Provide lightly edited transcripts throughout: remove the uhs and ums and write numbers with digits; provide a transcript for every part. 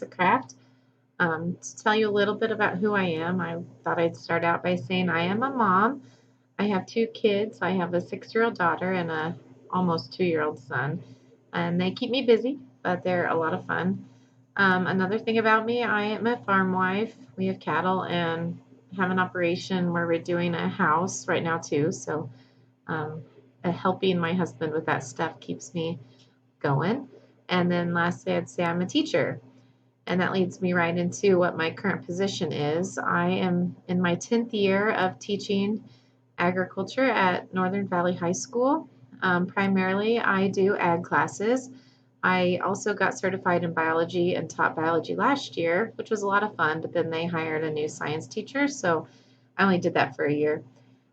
a craft. To tell you a little bit about who I am, I thought I'd start out by saying I am a mom. I have two kids. I have a 6-year-old daughter and a almost 2-year-old son, and they keep me busy, but they're a lot of fun. Another thing about me, I am a farm wife. We have cattle and have an operation where we're doing a house right now too. So um, helping my husband with that stuff keeps me going. And then lastly, I'd say I'm a teacher. And that leads me right into what my current position is. I am in my 10th year of teaching agriculture at Northern Valley High School. Primarily, I do ag classes. I also got certified in biology and taught biology last year, which was a lot of fun, but then they hired a new science teacher, so I only did that for a year.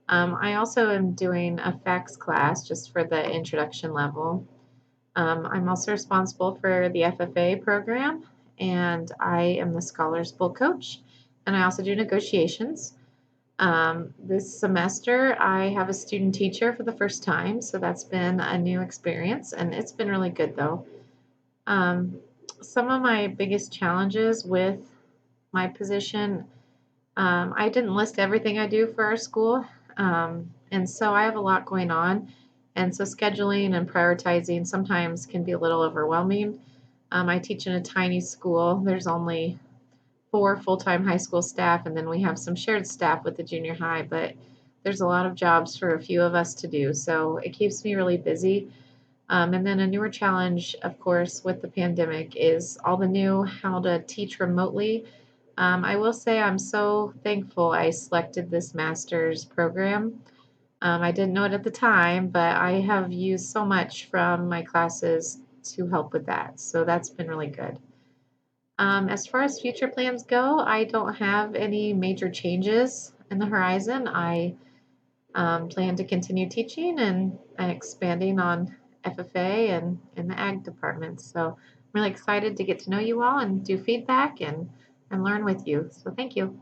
I also am doing a FACS class just for the introduction level. I'm also responsible for the FFA program, and I am the Scholars Bowl coach, and I also do negotiations. This semester, I have a student teacher for the first time, so that's been a new experience, and it's been really good though. Um, some of my biggest challenges with my position, I didn't list everything I do for our school, and so I have a lot going on, and so scheduling and prioritizing sometimes can be a little overwhelming. I teach in a tiny school. There's only 4 full-time high school staff, and then we have some shared staff with the junior high, but there's a lot of jobs for a few of us to do, so it keeps me really busy. And then a newer challenge, of course, with the pandemic is all the new how to teach remotely. I will say I'm so thankful I selected this master's program. I didn't know it at the time, but I have used so much from my classes to help with that. So that's been really good. As far as future plans go, I don't have any major changes in the horizon. I plan to continue teaching and expanding on FFA and in the ag department. So I'm really excited to get to know you all and do feedback and learn with you. So thank you.